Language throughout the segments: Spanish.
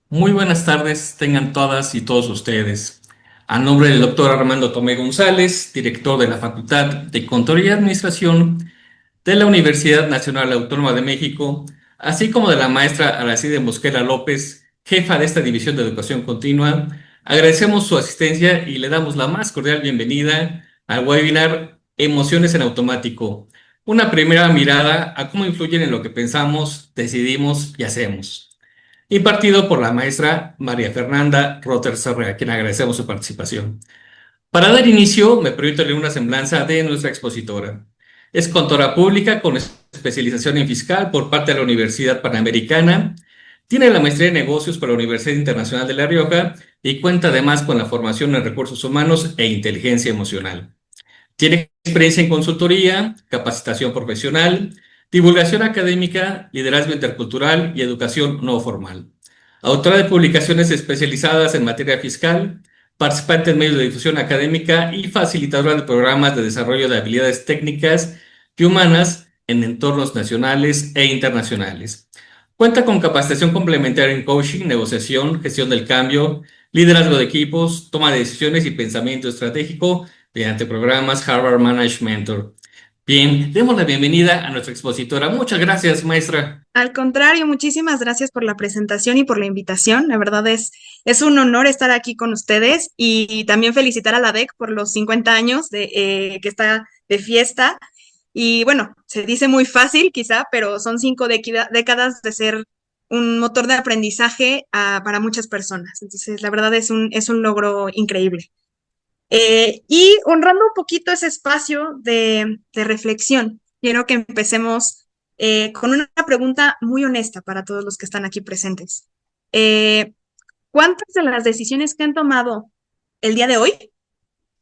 Muy buenas tardes, tengan todas y todos ustedes. A nombre del doctor Armando Tomé González, director de la Facultad de Contaduría y Administración de la Universidad Nacional Autónoma de México, así como de la maestra Aracide Mosquera López, jefa de esta División de Educación Continua, agradecemos su asistencia y le damos la más cordial bienvenida al webinar Emociones en Automático, una primera mirada a cómo influyen en lo que pensamos, decidimos y hacemos, impartido por la maestra María Fernanda Rotter Sarre, a quien agradecemos su participación. Para dar inicio, me permito leer una semblanza de nuestra expositora. Es contadora pública con especialización en fiscal por parte de la Universidad Panamericana. Tiene la maestría en negocios por la Universidad Internacional de La Rioja y cuenta además con la formación en recursos humanos e inteligencia emocional. Tiene experiencia en consultoría, capacitación profesional, divulgación académica, liderazgo intercultural y educación no formal. Autora de publicaciones especializadas en materia fiscal, participante en medios de difusión académica y facilitadora de programas de desarrollo de habilidades técnicas y humanas en entornos nacionales e internacionales. Cuenta con capacitación complementaria en coaching, negociación, gestión del cambio, liderazgo de equipos, toma de decisiones y pensamiento estratégico mediante programas Harvard Managed Mentor. Bien, demos la bienvenida a nuestra expositora. Muchas gracias, maestra. Al contrario, muchísimas gracias por la presentación y por la invitación. La verdad es un honor estar aquí con ustedes y también felicitar a la DEC por los 50 años que está de fiesta. Y bueno, se dice muy fácil quizá, pero son 5 décadas de ser un motor de aprendizaje para muchas personas. Entonces, la verdad es un logro increíble. Y honrando un poquito ese espacio de reflexión, quiero que empecemos con una pregunta muy honesta para todos los que están aquí presentes. Eh, ¿Cuántas de las decisiones que han tomado el día de hoy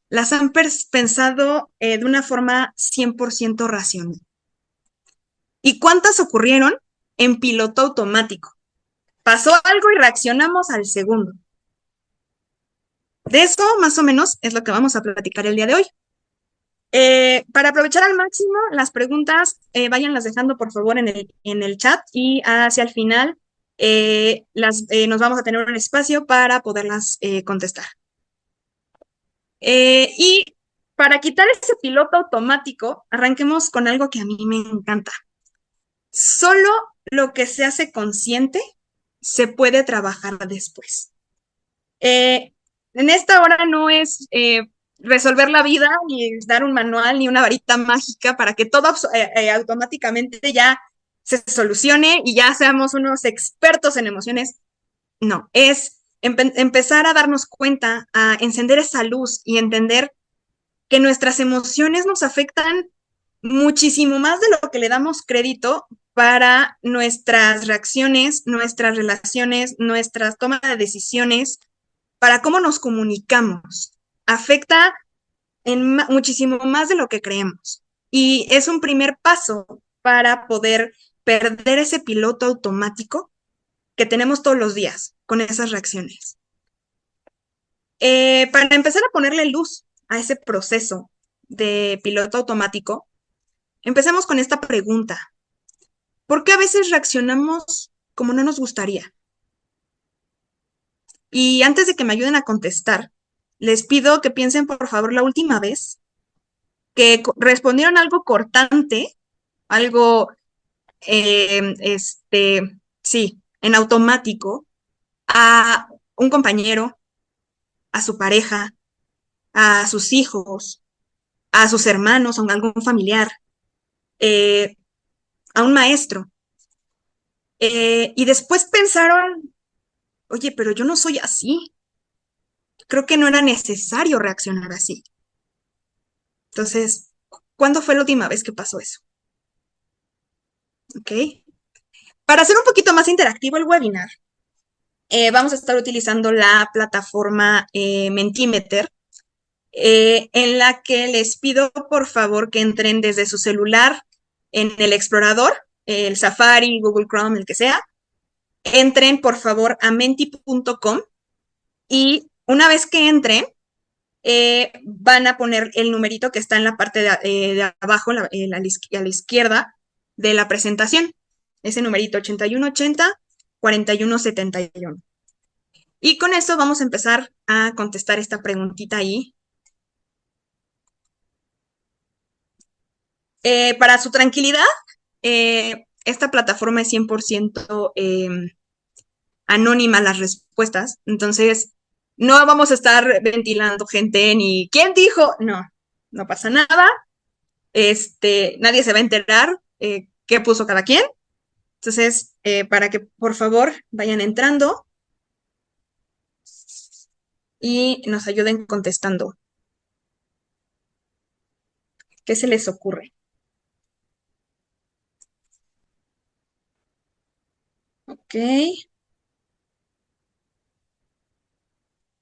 las han pensado de una forma 100% racional? ¿Y cuántas ocurrieron en piloto automático? Pasó algo y reaccionamos al segundo. De eso, más o menos, es lo que vamos a platicar el día de hoy. Para aprovechar al máximo las preguntas, váyanlas dejando por favor en el chat y hacia el final nos vamos a tener un espacio para poderlas contestar. Y para quitar ese piloto automático, arranquemos con algo que a mí me encanta. Solo lo que se hace consciente se puede trabajar después. En esta hora no es resolver la vida, ni dar un manual, ni una varita mágica para que todo automáticamente ya se solucione y ya seamos unos expertos en emociones. No, es empezar a darnos cuenta, a encender esa luz y entender que nuestras emociones nos afectan muchísimo más de lo que le damos crédito para nuestras reacciones, nuestras relaciones, nuestras tomas de decisiones, para cómo nos comunicamos. Afecta muchísimo más de lo que creemos. Y es un primer paso para poder perder ese piloto automático que tenemos todos los días con esas reacciones. Para empezar a ponerle luz a ese proceso de piloto automático, empecemos con esta pregunta. ¿Por qué a veces reaccionamos como no nos gustaría? Y antes de que me ayuden a contestar, les pido que piensen, por favor, la última vez que respondieron algo cortante, algo, sí, en automático, a un compañero, a su pareja, a sus hijos, a sus hermanos, a algún familiar, eh, a un maestro. Y después pensaron, oye, pero yo no soy así. Creo que no era necesario reaccionar así. Entonces, ¿cuándo fue la última vez que pasó eso? ¿Ok? Para hacer un poquito más interactivo el webinar, vamos a estar utilizando la plataforma Mentimeter, en la que les pido por favor que entren desde su celular en el explorador, el Safari, Google Chrome, el que sea. Entren por favor a menti.com y una vez que entren, van a poner el numerito que está en la parte de abajo, a la izquierda de la presentación. ese numerito 8180 4171. Y con eso vamos a empezar a contestar esta preguntita ahí. Para su tranquilidad, esta plataforma es 100% anónima las respuestas, entonces no vamos a estar ventilando gente ni quién dijo, no pasa nada, nadie se va a enterar qué puso cada quien, entonces para que por favor vayan entrando y nos ayuden contestando. ¿Qué se les ocurre? Ok.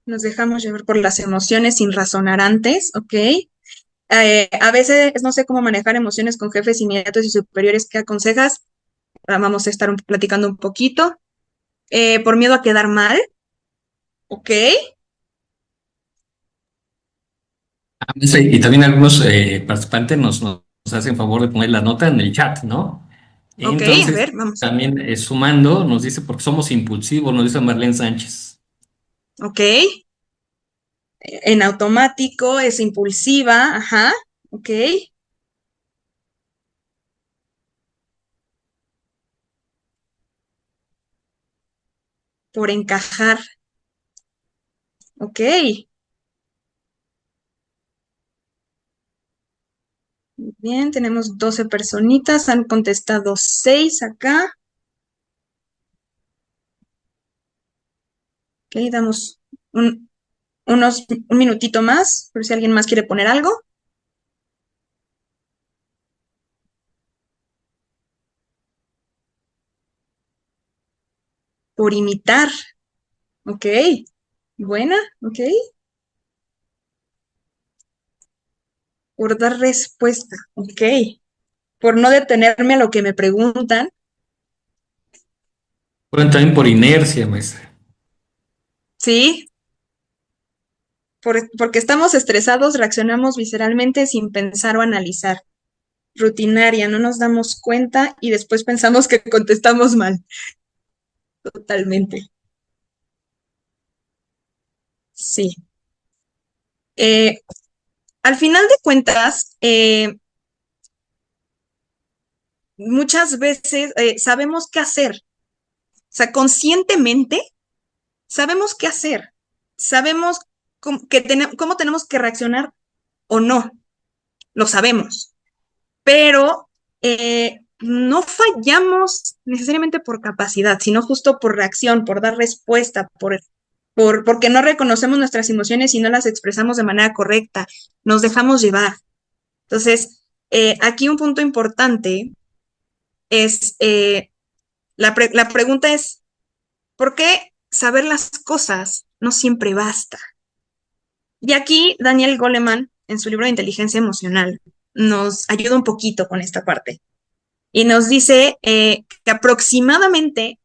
Nos dejamos llevar por las emociones sin razonar antes, ¿ok? A veces no sé cómo manejar emociones con jefes inmediatos y superiores. ¿Qué aconsejas? Vamos a estar platicando un poquito. Por miedo a quedar mal, ¿ok? Sí, y también algunos participantes nos hacen favor de poner la nota en el chat, ¿no? Ok, a Entonces, ver, vamos. también sumando, nos dice porque somos impulsivos, nos dice Marlene Sánchez. Ok. En automático, es impulsiva, ajá, ok. Por encajar, ok. Bien, tenemos 12 personitas, han contestado 6 acá. Ok, damos un, un minutito más, por si alguien más quiere poner algo. Por imitar, ok. Buena, ok. Por dar respuesta, ok. Por no detenerme a lo que me preguntan, Bueno, también por inercia, maestra. sí. Porque estamos estresados, reaccionamos visceralmente sin pensar o analizar. Rutinaria, no nos damos cuenta y después pensamos que contestamos mal. Totalmente. Sí. Eh, Al final de cuentas, muchas veces sabemos qué hacer. O sea, conscientemente sabemos qué hacer. Sabemos cómo tenemos que reaccionar o no. Lo sabemos. Pero no fallamos necesariamente por capacidad, sino justo por reacción, por dar respuesta, porque no reconocemos nuestras emociones y no las expresamos de manera correcta, nos dejamos llevar. Entonces, aquí un punto importante es, la pregunta es, ¿por qué saber las cosas no siempre basta? Y aquí Daniel Goleman, en su libro de Inteligencia Emocional, nos ayuda un poquito con esta parte. Y nos dice que aproximadamente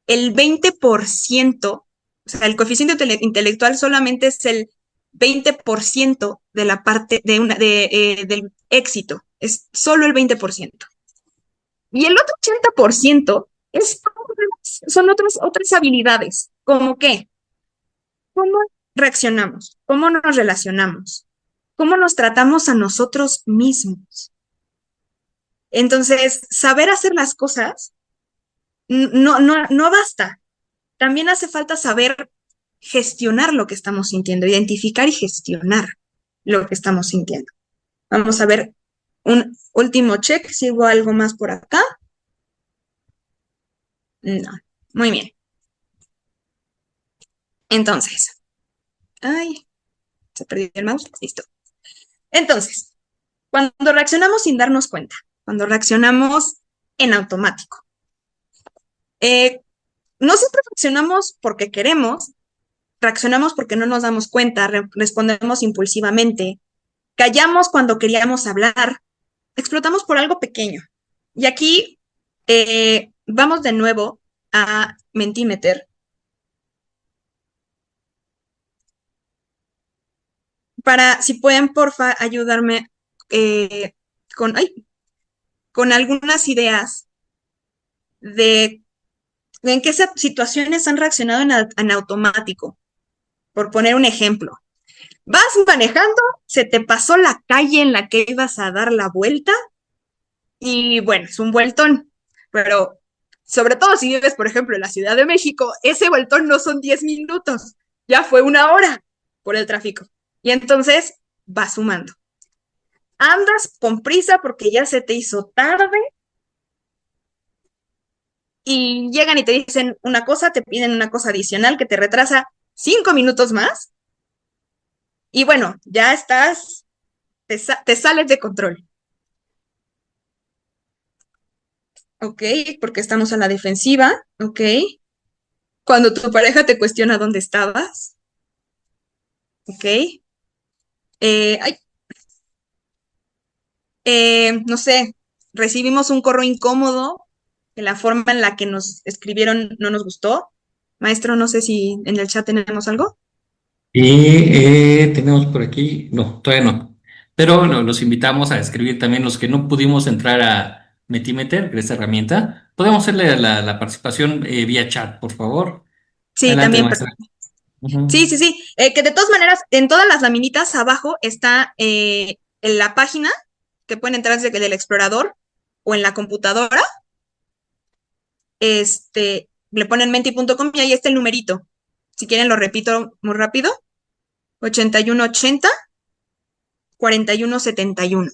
el 20%, o sea, el coeficiente intelectual solamente es el 20% de la parte del éxito, es solo el 20%. Y el otro 80% son otras habilidades, como que, ¿cómo reaccionamos? ¿Cómo nos relacionamos? ¿Cómo nos tratamos a nosotros mismos? Entonces, saber hacer las cosas no basta. También hace falta saber gestionar lo que estamos sintiendo, identificar y gestionar lo que estamos sintiendo. Vamos a ver un último check, si hubo algo más por acá. No, muy bien. Entonces, ay, se perdió el mouse, listo. Entonces, cuando reaccionamos sin darnos cuenta, cuando reaccionamos en automático, eh, no siempre reaccionamos porque queremos, reaccionamos porque no nos damos cuenta, respondemos impulsivamente, callamos cuando queríamos hablar, explotamos por algo pequeño. Y aquí vamos de nuevo a Mentimeter para, si pueden, porfa, ayudarme eh, con, ay, con algunas ideas de en qué situaciones han reaccionado en automático. Por poner un ejemplo, vas manejando, se te pasó la calle en la que ibas a dar la vuelta y bueno, es un vueltón, pero sobre todo si vives, por ejemplo, en la Ciudad de México, ese vueltón no son 10 minutos, ya fue una hora por el tráfico. Y entonces va sumando. Andas con prisa porque ya se te hizo tarde y llegan y te dicen una cosa, te piden una cosa adicional que te retrasa 5 minutos más y bueno, ya estás, te sales de control. Ok, porque estamos a la defensiva, ok. Cuando tu pareja te cuestiona dónde estabas, ok. Ay, no sé, recibimos un correo incómodo, que la forma en la que nos escribieron no nos gustó. Maestro, no sé si en el chat tenemos algo. Y tenemos por aquí, no, todavía no. Pero bueno, los invitamos a escribir también los que no pudimos entrar a Metimeter, que es esta herramienta. Podemos hacerle la participación vía chat, por favor. Sí, Adelante, también. maestra. Sí, Ujú. sí, sí. Que de todas maneras, en todas las laminitas abajo está en la página que pueden entrar desde el explorador o en la computadora. Le ponen menti.com y ahí está el numerito. Si quieren lo repito muy rápido. 8180 4171.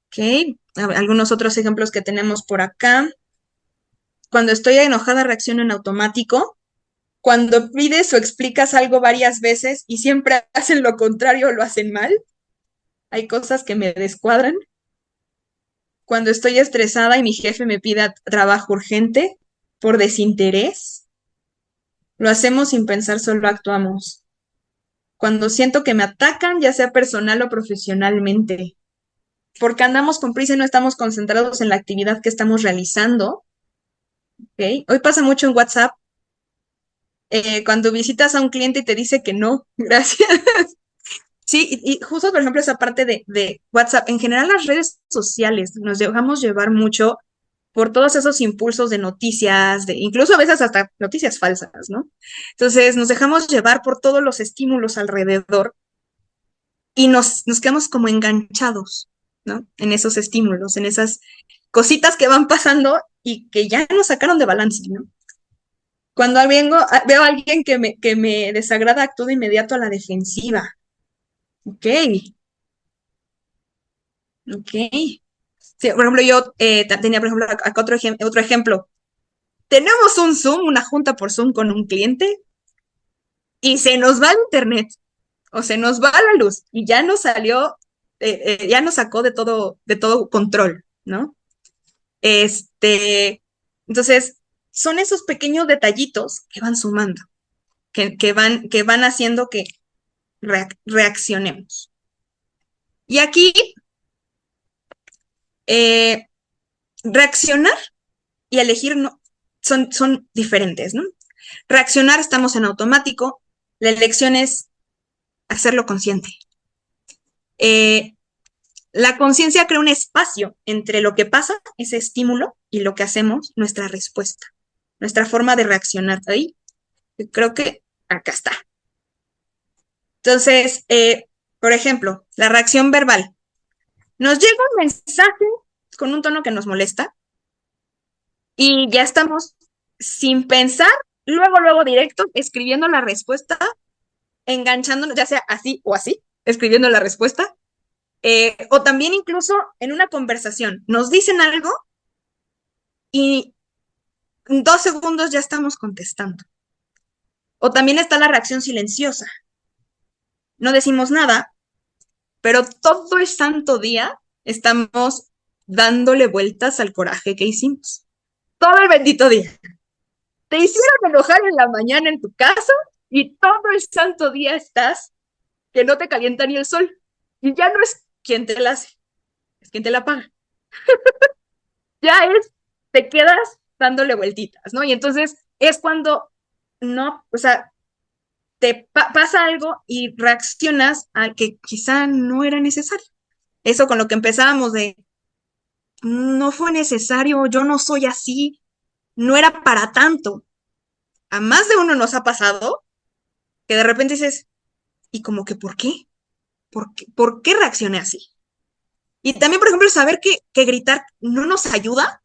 Ok. Algunos otros ejemplos que tenemos por acá. Cuando estoy enojada reacciono en automático. Cuando pides o explicas algo varias veces y siempre hacen lo contrario o lo hacen mal. Hay cosas que me descuadran. Cuando estoy estresada y mi jefe me pide trabajo urgente por desinterés. Lo hacemos sin pensar, solo actuamos. Cuando siento que me atacan, ya sea personal o profesionalmente, porque andamos con prisa y no estamos concentrados en la actividad que estamos realizando. ¿Ok? Hoy pasa mucho en WhatsApp, cuando visitas a un cliente y te dice que no, gracias. Sí, y justo por ejemplo esa parte de WhatsApp, en general las redes sociales nos dejamos llevar mucho por todos esos impulsos de noticias, incluso a veces hasta noticias falsas, ¿no? Entonces nos dejamos llevar por todos los estímulos alrededor y nos quedamos como enganchados, ¿no? En esos estímulos, en esas cositas que van pasando y que ya nos sacaron de balance, ¿no? Cuando veo a alguien que me desagrada, actúo de inmediato a la defensiva. Ok, ok. Sí, por ejemplo, yo tenía, por ejemplo, acá otro ejemplo. Tenemos un Zoom, una junta por Zoom con un cliente y se nos va el internet o se nos va la luz y ya nos salió, ya nos sacó de todo control, ¿no? Este, entonces, son esos pequeños detallitos que van sumando, que van haciendo que reaccionemos. Y aquí, eh, reaccionar y elegir no, son diferentes, ¿no? Reaccionar estamos en automático, la elección es hacerlo consciente. Eh, la conciencia crea un espacio entre lo que pasa, ese estímulo, y lo que hacemos, nuestra respuesta, nuestra forma de reaccionar. Ahí, creo que acá está. Entonces, por ejemplo, la reacción verbal. Nos llega un mensaje con un tono que nos molesta y ya estamos sin pensar, luego directo, escribiendo la respuesta, enganchándonos, ya sea así o así, escribiendo la respuesta, o también incluso en una conversación, nos dicen algo y en 2 segundos ya estamos contestando. O también está la reacción silenciosa. No decimos nada, pero todo el santo día estamos dándole vueltas al coraje que hicimos. Todo el bendito día. Te hicieron enojar en la mañana en tu casa y todo el santo día estás que no te calienta ni el sol. Y ya no es quien te la hace, es quien te la paga. Ya te quedas dándole vueltitas, ¿no? Y entonces es cuando no, o sea, te pasa algo y reaccionas a que quizá no era necesario. Eso con lo que empezábamos de, no fue necesario, yo no soy así, no era para tanto. A más de uno nos ha pasado que de repente dices, ¿y como que por qué? ¿Por qué reaccioné así? Y también, por ejemplo, saber que gritar no nos ayuda,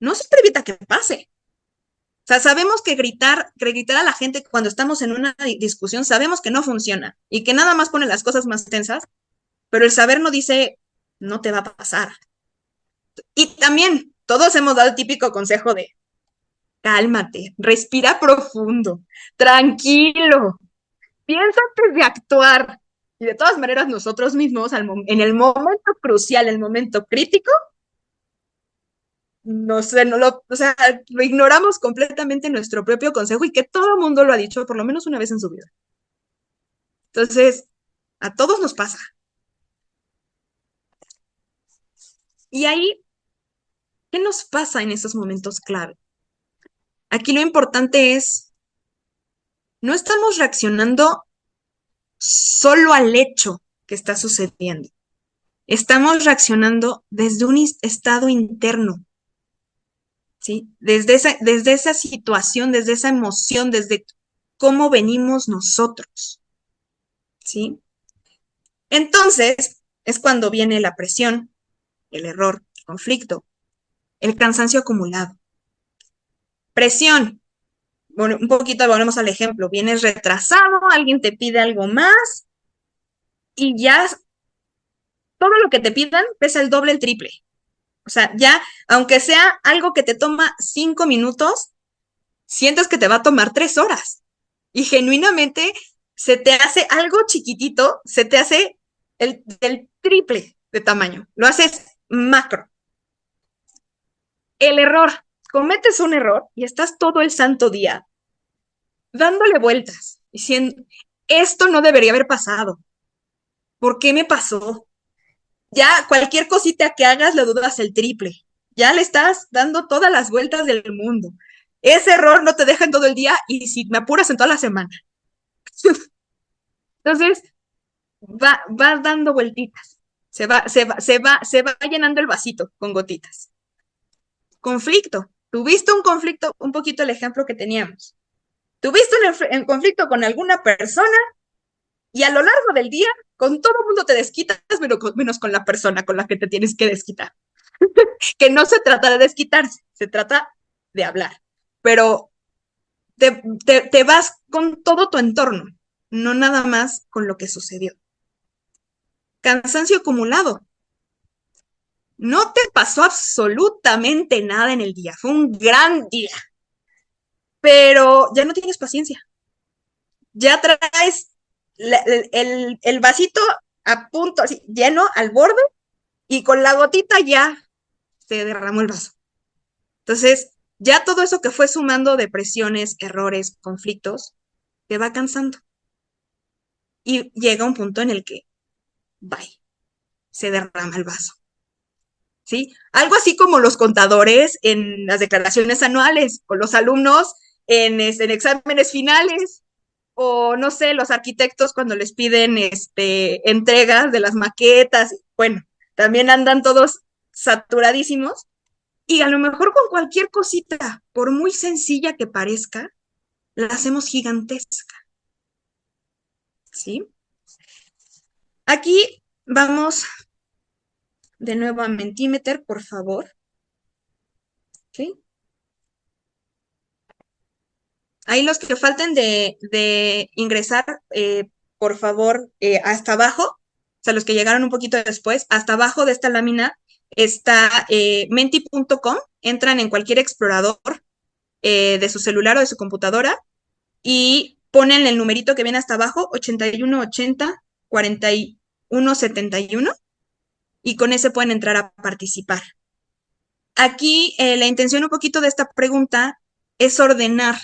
no siempre evita que pase. O sea, sabemos que gritar a la gente cuando estamos en una discusión, sabemos que no funciona y que nada más pone las cosas más tensas, pero el saber no dice, no te va a pasar. Y también, todos hemos dado el típico consejo de, cálmate, respira profundo, tranquilo, piensa antes de actuar. Y de todas maneras, nosotros mismos, en el momento crucial, el momento crítico, no sé, o sea, lo ignoramos completamente nuestro propio consejo y que todo el mundo lo ha dicho por lo menos una vez en su vida. Entonces, a todos nos pasa. Y ahí, ¿qué nos pasa en esos momentos clave? Aquí lo importante es, no estamos reaccionando solo al hecho que está sucediendo. Estamos reaccionando desde un estado interno, ¿sí? Desde esa situación, desde esa emoción, desde cómo venimos nosotros, ¿sí? Entonces, es cuando viene la presión, el error, el conflicto, el cansancio acumulado. Presión. Bueno, un poquito volvemos al ejemplo. Vienes retrasado, alguien te pide algo más y ya todo lo que te pidan pesa el doble, el triple. O sea, ya, aunque sea algo que te toma 5 minutos, sientes que te va a tomar 3 horas. Y genuinamente se te hace algo chiquitito, se te hace el triple de tamaño. Lo haces macro. El error. Cometes un error y estás todo el santo día dándole vueltas, diciendo, esto no debería haber pasado. ¿Por qué me pasó? Ya cualquier cosita que hagas le dudas el triple. Ya le estás dando todas las vueltas del mundo. Ese error no te deja en todo el día y si me apuras en toda la semana. Entonces, va dando vueltitas. Se va llenando el vasito con gotitas. Conflicto. Tuviste un conflicto, un poquito el ejemplo que teníamos. Tuviste un conflicto con alguna persona y a lo largo del día, con todo el mundo te desquitas, menos con la persona con la que te tienes que desquitar. Que no se trata de desquitarse, se trata de hablar. Pero te vas con todo tu entorno, no nada más con lo que sucedió. Cansancio acumulado. No te pasó absolutamente nada en el día, fue un gran día, pero ya no tienes paciencia. Ya traes el vasito a punto, así, lleno al borde y con la gotita ya se derramó el vaso. Entonces, ya todo eso que fue sumando de presiones, errores, conflictos, te va cansando. Y llega un punto en el que, bye, se derrama el vaso. ¿Sí? Algo así como los contadores en las declaraciones anuales, o los alumnos en exámenes finales, o no sé, los arquitectos cuando les piden entregas de las maquetas, bueno, también andan todos saturadísimos y a lo mejor con cualquier cosita, por muy sencilla que parezca, la hacemos gigantesca, ¿sí? Aquí vamos de nuevo a Mentimeter, por favor, ¿sí? Ahí los que falten de ingresar, por favor, hasta abajo, o sea, los que llegaron un poquito después, hasta abajo de esta lámina está menti.com, entran en cualquier explorador de su celular o de su computadora y ponen el numerito que viene hasta abajo, 8180 4171, y con ese pueden entrar a participar. Aquí la intención un poquito de esta pregunta es ordenar.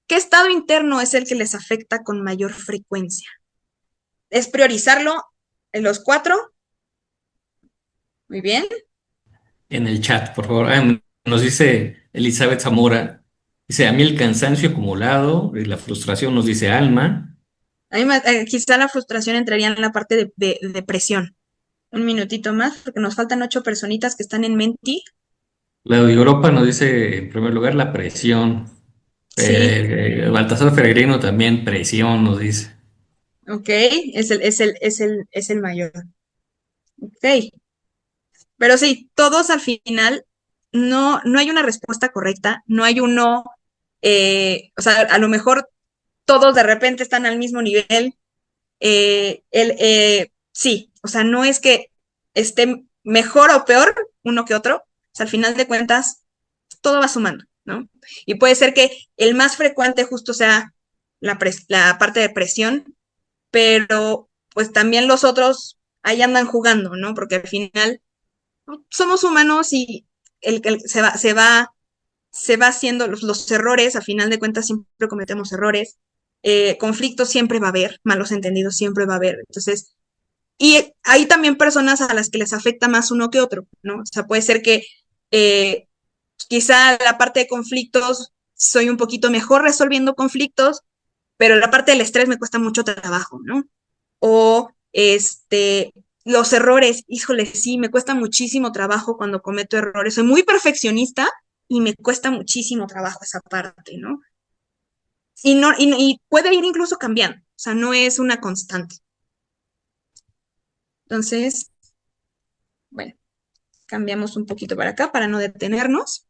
¿Qué estado interno es el que les afecta con mayor frecuencia? Es priorizarlo en los 4. Muy bien. En el chat, por favor. Nos dice Elizabeth Zamora, dice, a mí el cansancio acumulado y la frustración, nos dice Alma. Quizá la frustración entraría en la parte de presión. Un minutito más, porque nos faltan 8 personitas que están en Menti. La de Europa nos dice en primer lugar la presión. Sí, Baltasar Peregrino también presión nos dice. ok, es el mayor. Ok, pero sí, todos al final no hay una respuesta correcta, no hay uno, o sea, a lo mejor todos de repente están al mismo nivel. Sí, o sea, no es que esté mejor o peor uno que otro, o sea, al final de cuentas, todo va sumando, ¿no? Y puede ser que el más frecuente justo sea la parte de presión, pero pues también los otros ahí andan jugando, ¿no? Porque al final somos humanos y se va haciendo los errores, a final de cuentas siempre cometemos errores, conflictos siempre va a haber, malos entendidos siempre va a haber, entonces, y hay también personas a las que les afecta más uno que otro, ¿no? O sea, puede ser que eh, quizá la parte de conflictos soy un poquito mejor resolviendo conflictos, pero la parte del estrés me cuesta mucho trabajo, ¿no? O los errores, híjole, sí, me cuesta muchísimo trabajo cuando cometo errores. Soy muy perfeccionista y me cuesta muchísimo trabajo esa parte, ¿no? Y, no, y puede ir incluso cambiando, o sea, no es una constante. Entonces, bueno, cambiamos un poquito para acá para no detenernos.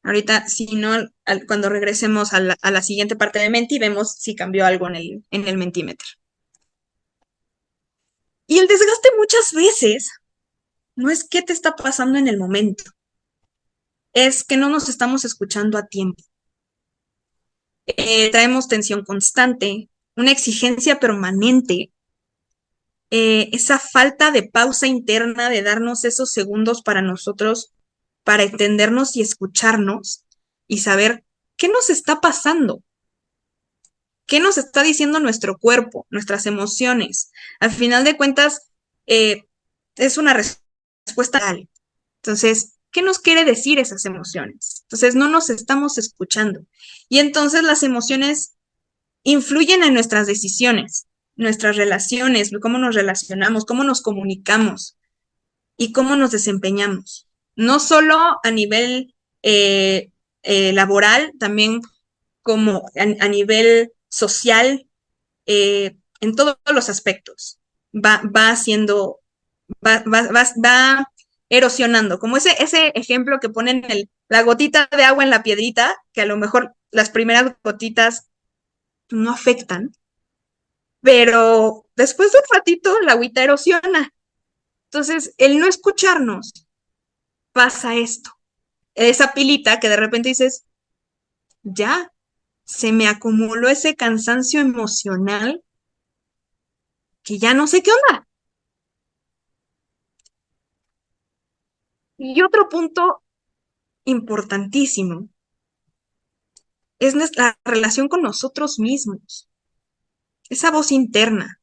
Ahorita, si no, cuando regresemos a la siguiente parte de Menti, vemos si cambió algo en el Mentimeter. Y el desgaste muchas veces no es qué te está pasando en el momento, es que no nos estamos escuchando a tiempo. Traemos tensión constante, una exigencia permanente, esa falta de pausa interna de darnos esos segundos para nosotros, para entendernos y escucharnos y saber qué nos está pasando, qué nos está diciendo nuestro cuerpo, nuestras emociones. Al final de cuentas, es una respuesta real. Entonces, ¿qué nos quiere decir esas emociones? Entonces, no nos estamos escuchando. Y entonces las emociones influyen en nuestras decisiones, nuestras relaciones, cómo nos relacionamos, cómo nos comunicamos y cómo nos desempeñamos. No solo a nivel laboral, también como a nivel social, en todos los aspectos. Va haciendo, va erosionando, como ese ejemplo que ponen la gotita de agua en la piedrita, que a lo mejor las primeras gotitas no afectan, pero después de un ratito la agüita erosiona. Entonces, el no escucharnos pasa esto. Esa pilita que de repente dices, ya, se me acumuló ese cansancio emocional que ya no sé qué onda. Y otro punto importantísimo es nuestra relación con nosotros mismos, esa voz interna.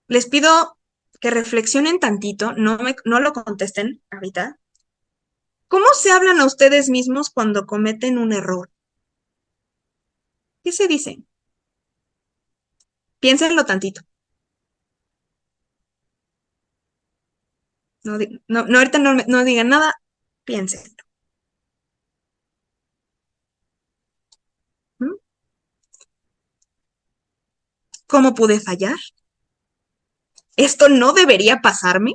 Les pido que reflexionen tantito, no lo contesten ahorita. ¿Cómo se hablan a ustedes mismos cuando cometen un error? ¿Qué se dicen? Piénsenlo tantito. No, no ahorita no digan nada, piénsenlo. ¿Mm? ¿Cómo pude fallar? ¿Esto no debería pasarme?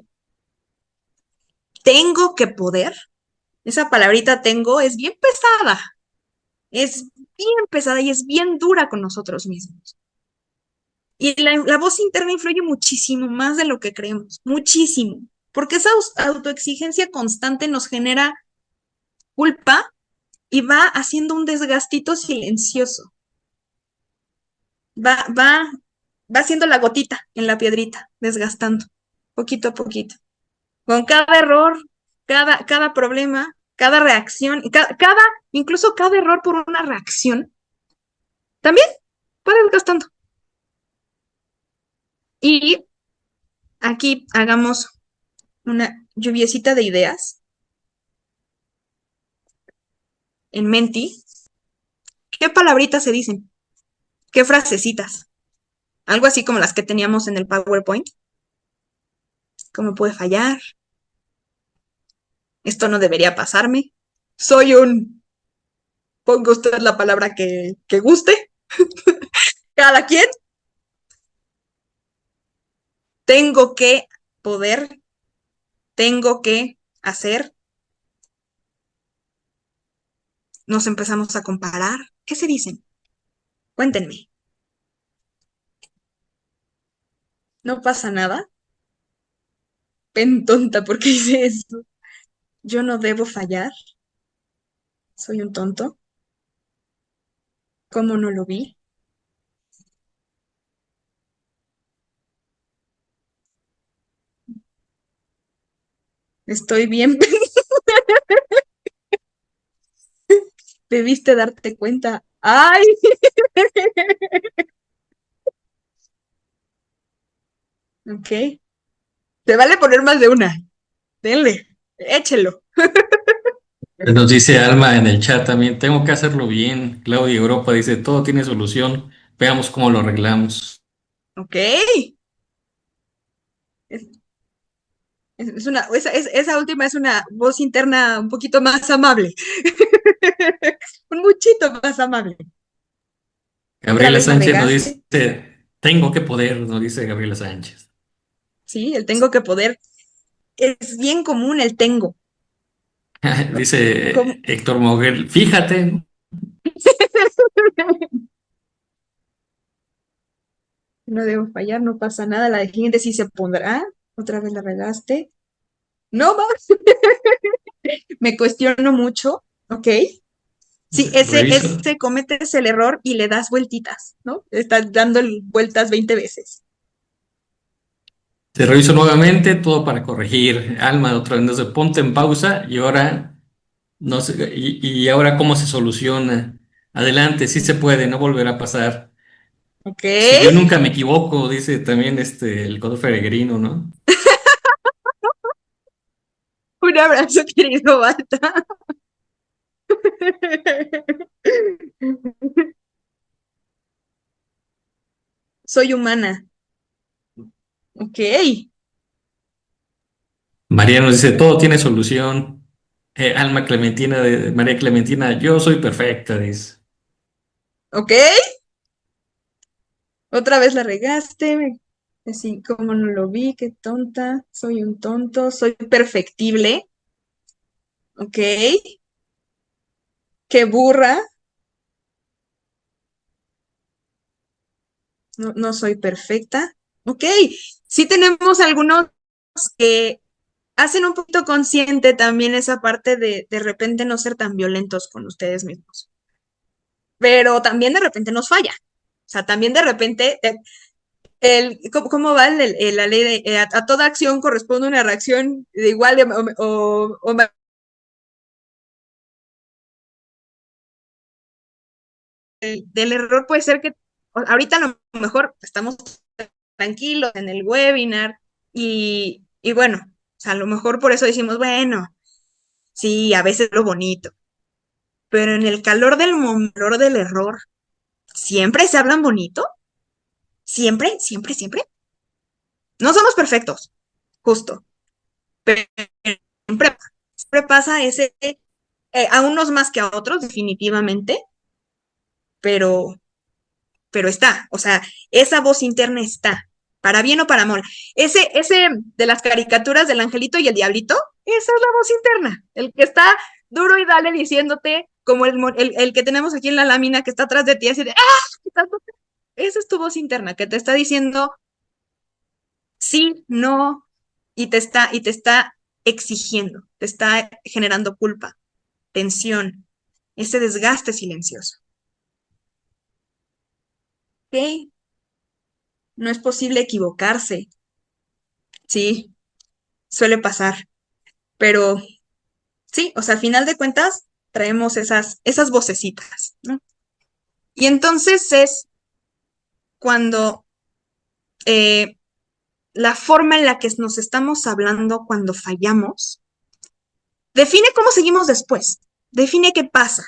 ¿Tengo que poder? Esa palabrita tengo es bien pesada. Es bien pesada y es bien dura con nosotros mismos. Y la voz interna influye muchísimo más de lo que creemos, muchísimo, porque esa autoexigencia constante nos genera culpa y va haciendo un desgastito silencioso. Va, va, va haciendo la gotita en la piedrita, desgastando, poquito a poquito. Con cada error, cada problema, cada reacción, incluso cada error por una reacción, también va desgastando. Y aquí hagamos una lluviecita de ideas en Menti. ¿Qué palabritas se dicen? ¿Qué frasecitas? Algo así como las que teníamos en el PowerPoint. ¿Cómo puede fallar? Esto no debería pasarme. Soy un... Ponga usted la palabra que guste. Cada quien. Tengo que poder. Tengo que hacer. Nos empezamos a comparar. ¿Qué se dicen? Cuéntenme. No pasa nada. Pen tonta, ¿por qué hice esto? Yo no debo fallar. Soy un tonto. ¿Cómo no lo vi? Estoy bien. Debiste darte cuenta. ¡Ay! Ok. Te vale poner más de una. Denle. Échelo. Nos dice Alma en el chat también, tengo que hacerlo bien. Claudia Europa dice, todo tiene solución, veamos cómo lo arreglamos. Ok. Es, esa última es una voz interna un poquito más amable. Un muchito más amable. Otra Gabriela vez la Sánchez nos dice, regaste. tengo que poder, nos dice Gabriela Sánchez. Sí, el tengo que poder. Es bien común el tengo. Dice ¿Cómo? Héctor Moguel, fíjate, No debo fallar, no pasa nada. La de siguiente sí se pondrá. Otra vez la regaste. No más. Me cuestiono mucho. Ok. Sí, reviso, ese cometes el error y le das vueltitas, ¿no? Estás dando vueltas 20 veces. te reviso nuevamente, todo para corregir. Alma, otra vez, nos dice, ponte en pausa y ahora, no sé, y ahora cómo se soluciona. Adelante, sí se puede, no volverá a pasar. Ok. Si yo nunca me equivoco, dice también el Codo Peregrino, ¿no? Un abrazo, querido Balta. Soy humana. Ok. María nos dice, todo tiene solución. Alma Clementina de María Clementina, yo soy perfecta, dice. Ok. Otra vez la regaste. Así como no lo vi, qué tonta. Soy un tonto. Soy perfectible. Ok. Qué burra. No, no soy perfecta. Ok. Sí tenemos algunos que hacen un poquito consciente también esa parte de repente no ser tan violentos con ustedes mismos. Pero también de repente nos falla. O sea, también de repente, ¿cómo va la ley de a toda acción corresponde una reacción de igual o del error puede ser que ahorita a lo mejor estamos tranquilos en el webinar y bueno, o sea, a lo mejor por eso decimos, bueno, sí, a veces lo bonito, pero en el calor del momento del error, ¿siempre se hablan bonito? ¿Siempre? ¿Siempre? ¿Siempre? No somos perfectos, justo, pero siempre pasa ese, a unos más que a otros, definitivamente, pero, pero está, o sea, esa voz interna está, para bien o para mal. Ese de las caricaturas del angelito y el diablito, esa es la voz interna, el que está duro y dale diciéndote, como el que tenemos aquí en la lámina que está atrás de ti, así de, ¡ah! Esa es tu voz interna que te está diciendo sí, no, y te está exigiendo, te está generando culpa, tensión, ese desgaste silencioso. ¿Ok? No es posible equivocarse, sí, suele pasar, pero sí, o sea, al final de cuentas traemos esas vocecitas, ¿no? Y entonces es cuando eh, la forma en la que nos estamos hablando cuando fallamos define cómo seguimos después, define qué pasa.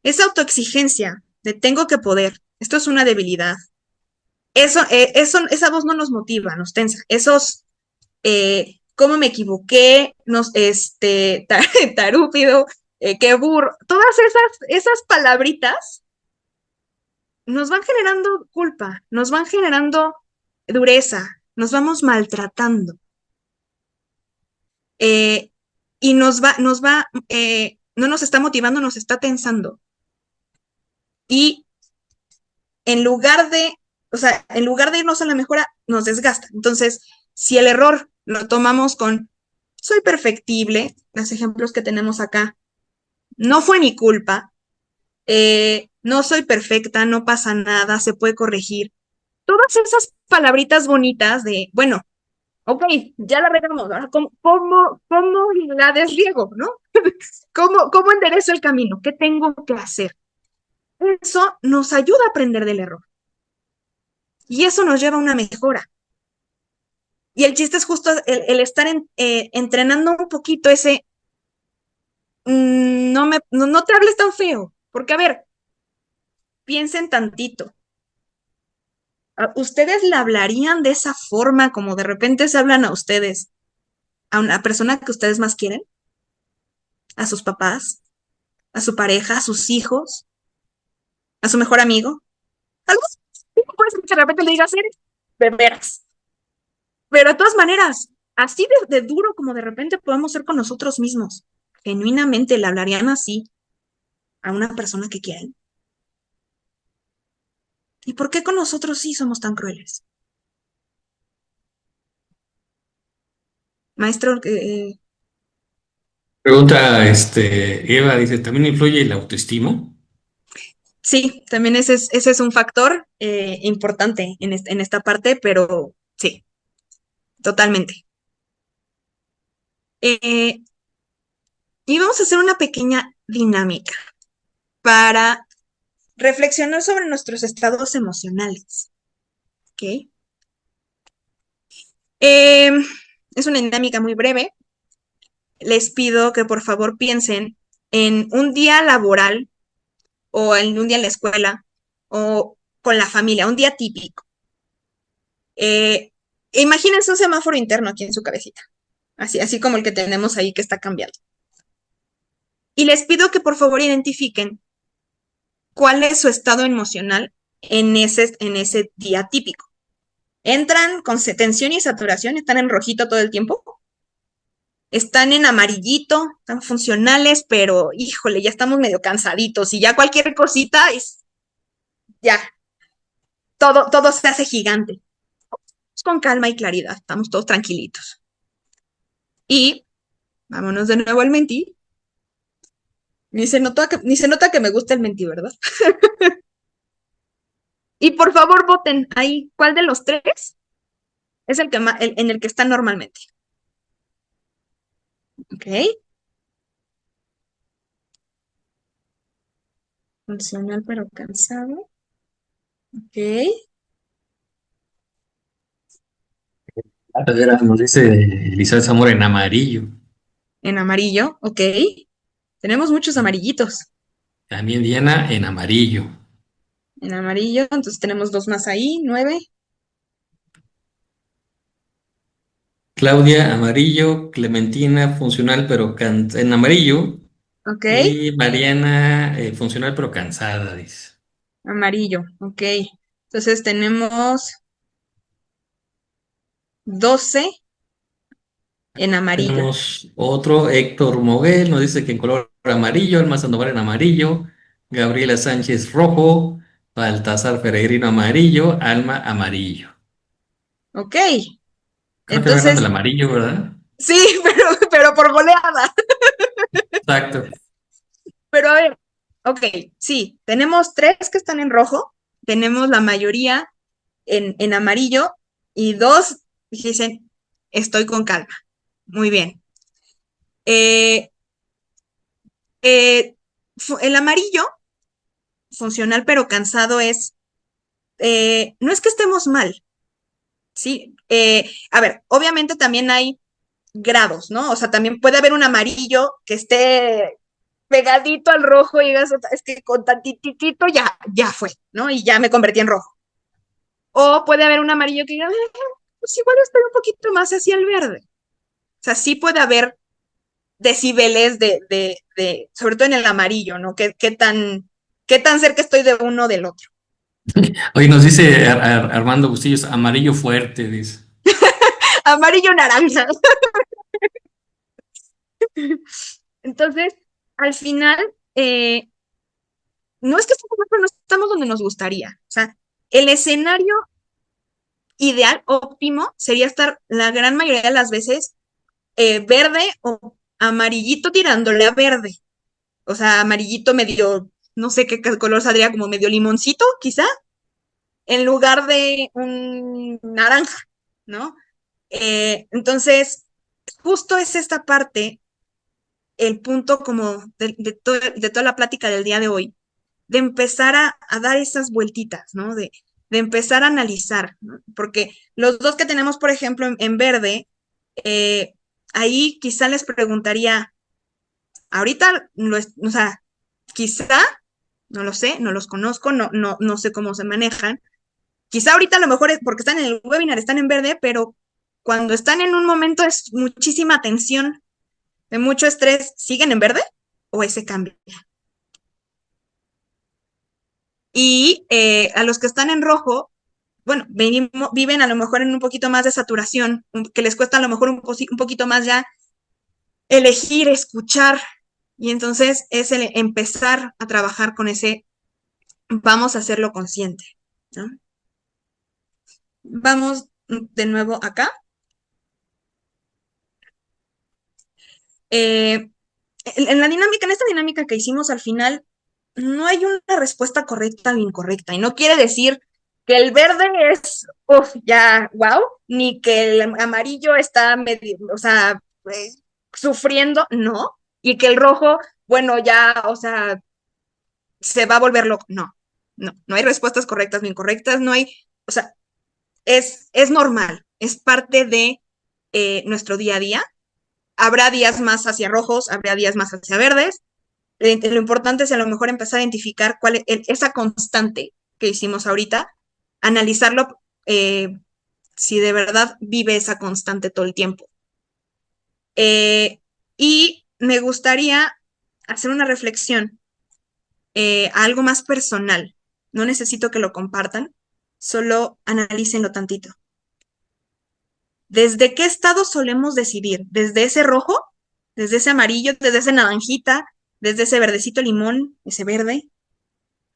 Esa autoexigencia de tengo que poder, esto es una debilidad. esa voz no nos motiva, nos tensa. Cómo me equivoqué, tarúpido, qué burro, todas esas palabritas nos van generando culpa, nos van generando dureza, nos vamos maltratando. eh, y no nos está motivando, nos está tensando. Y en lugar de, o sea, en lugar de irnos a la mejora, nos desgasta. Entonces, si el error lo tomamos con soy perfectible, los ejemplos que tenemos acá, no fue mi culpa, no soy perfecta, no pasa nada, se puede corregir. Todas esas palabritas bonitas de, bueno, ok, ya la regamos, ahora, ¿cómo la desriego, no? ¿Cómo enderezo el camino? ¿Qué tengo que hacer? Eso nos ayuda a aprender del error. Y eso nos lleva a una mejora. Y el chiste es justo el estar entrenando un poquito ese, no te hables tan feo, porque a ver, piensen tantito. ¿Ustedes le hablarían de esa forma como de repente se hablan a ustedes, a una persona que ustedes más quieren? ¿A sus papás? ¿A su pareja? ¿A sus hijos? ¿A su mejor amigo? Algo así, puede ser que de repente le digas, eres de veras. Pero de todas maneras, así de duro como de repente podemos ser con nosotros mismos. Genuinamente le hablarían así a una persona que quieren. ¿Y por qué con nosotros sí somos tan crueles? Maestro, Pregunta, Eva, dice, ¿también influye la autoestima? sí, también ese es un factor importante en esta parte, pero sí, totalmente. Eh, y vamos a hacer una pequeña dinámica para reflexionar sobre nuestros estados emocionales. ¿Ok? Eh, es una dinámica muy breve. Les pido que por favor piensen en un día laboral o en un día en la escuela o con la familia, un día típico. Eh, Imagínense un semáforo interno aquí en su cabecita, así como el que tenemos ahí que está cambiando. Y les pido que por favor identifiquen cuál es su estado emocional en ese día típico. ¿Entran con tensión y saturación? ¿Están en rojito todo el tiempo? ¿Están en amarillito? ¿Están funcionales? Pero, híjole, ya estamos medio cansaditos y ya cualquier cosita ya, todo se hace gigante. Con calma y claridad, estamos todos tranquilitos. Y vámonos de nuevo al mentí. Ni se nota que me gusta el mentí, ¿verdad? Y por favor voten ahí, ¿cuál de los tres es en el que está normalmente? ¿Ok? Funcional pero cansado. ¿Ok? A ver, nos dice Elizabeth Zamora en amarillo. En amarillo. ¿Ok? Tenemos muchos amarillitos También Diana en amarillo. en amarillo. Entonces tenemos dos más ahí, 9. Claudia amarillo, Clementina funcional pero en amarillo ¿Ok? y Mariana funcional pero cansada, dice. Amarillo. ¿Ok? Entonces tenemos 12 en amarillo. Tenemos otro, Héctor Moguel, nos dice que en color amarillo, Alma Sandoval en amarillo, Gabriela Sánchez rojo, Baltasar Peregrino amarillo, Alma amarillo. ¿Ok? Creo que va ganando el Entonces, amarillo, ¿verdad? sí, pero por goleada. Exacto. Pero a ver, ok, sí, tenemos 3 que están en rojo, tenemos la mayoría en amarillo y 2 dicen, estoy con calma. Muy bien. Eh, el amarillo, funcional pero cansado, no es que estemos mal, ¿sí? A ver, obviamente también hay grados, ¿no? O sea, también puede haber un amarillo que esté pegadito al rojo y es que con tantitito ya fue, ¿no? Y ya me convertí en rojo. O puede haber un amarillo que diga, pues igual estoy un poquito más hacia el verde. O sea, sí puede haber decibeles sobre todo en el amarillo, ¿no? ¿Qué tan cerca estoy de uno del otro? Oye, nos dice Armando Bustillos, amarillo fuerte, dice. Amarillo naranja. Entonces, al final, no es que no estamos donde nos gustaría. O sea, el escenario ideal, óptimo, sería estar la gran mayoría de las veces verde o amarillito tirándole a verde. O sea, amarillito medio, no sé qué color saldría, como medio limoncito, quizá, en lugar de un naranja, ¿no? Entonces, justo es esta parte, el punto como de toda la plática del día de hoy, de empezar a dar esas vueltitas, ¿no? De empezar a analizar, ¿no? Porque los dos que tenemos, por ejemplo, en verde, eh, ahí quizá les preguntaría, ahorita, o sea, quizá, no lo sé, no los conozco, no sé cómo se manejan. Quizá ahorita a lo mejor es porque están en el webinar, están en verde, pero cuando están en un momento de muchísima tensión, de mucho estrés, ¿siguen en verde o ese cambia? Y a los que están en rojo, bueno, viven a lo mejor en un poquito más de saturación, que les cuesta a lo mejor un poquito más ya elegir, escuchar, y entonces es el empezar a trabajar con ese, vamos a hacerlo consciente, ¿no? Vamos de nuevo acá. Eh, en la dinámica, en esta dinámica que hicimos al final, no hay una respuesta correcta o incorrecta. Y no quiere decir que el verde es, ya, wow, ni que el amarillo está medio, o sea, sufriendo, no. Y que el rojo, bueno, ya, o sea, se va a volver loco. No, no hay respuestas correctas ni incorrectas, no hay, o sea, es normal, es parte de nuestro día a día. Habrá días más hacia rojos, habrá días más hacia verdes. Lo importante es a lo mejor empezar a identificar cuál es esa constante que hicimos ahorita, analizarlo si de verdad vive esa constante todo el tiempo. Y me gustaría hacer una reflexión a algo más personal. No necesito que lo compartan, solo analícenlo tantito. ¿Desde qué estado solemos decidir? ¿Desde ese rojo? ¿Desde ese amarillo? ¿Desde ese naranjita? ¿Desde ese verdecito limón? ¿Ese verde?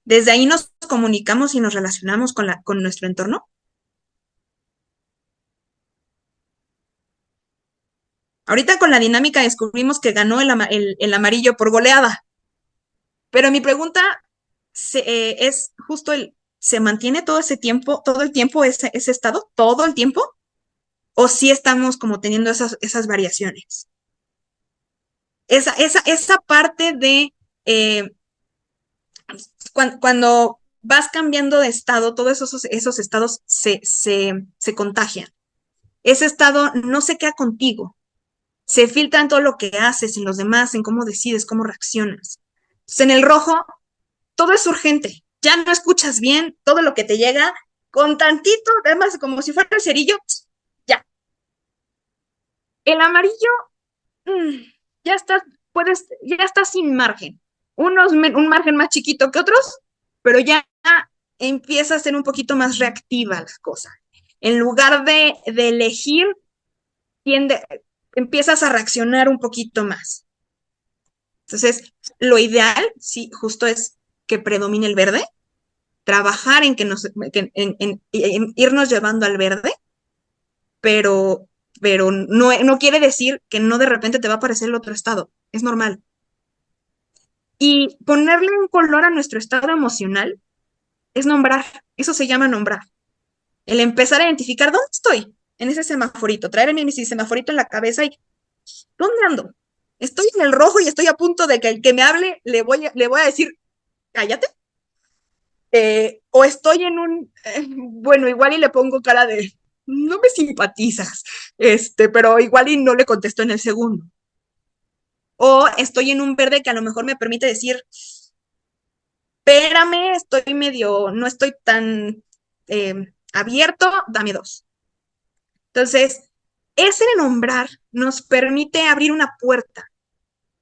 ¿Desde ahí nos comunicamos y nos relacionamos con nuestro entorno? Ahorita con la dinámica descubrimos que ganó el amarillo por goleada, pero mi pregunta es justo ¿se mantiene todo ese tiempo, todo el tiempo ese estado, todo el tiempo? ¿O sí estamos como teniendo esas variaciones? Esa parte de eh, cuando vas cambiando de estado, todos esos estados se contagian. Ese estado no se queda contigo, se filtra en todo lo que haces, en los demás, en cómo decides, cómo reaccionas. Entonces, en el rojo, todo es urgente. Ya no escuchas bien todo lo que te llega con tantito, además, como si fuera el cerillo, ya. El amarillo, mmm, ya está, ya está sin margen. Un margen más chiquito que otros, pero ya empieza a ser un poquito más reactiva las cosas. En lugar de elegir, tiende, empiezas a reaccionar un poquito más. Entonces, lo ideal, sí, justo es que predomine el verde, trabajar en en irnos llevando al verde, pero, pero no quiere decir que no de repente te va a aparecer el otro estado. Es normal. Y ponerle un color a nuestro estado emocional es nombrar. Eso se llama nombrar. El empezar a identificar dónde estoy en ese semaforito, traer mi semaforito en la cabeza y ¿dónde ando? Estoy en el rojo y estoy a punto de que el que me hable le voy a decir, cállate. O estoy en bueno, igual y le pongo cara de, no me simpatizas, pero igual y no le contesto en el segundo. O estoy en un verde que a lo mejor me permite decir, espérame, estoy medio, no estoy tan abierto, dame 2. Entonces, ese nombrar nos permite abrir una puerta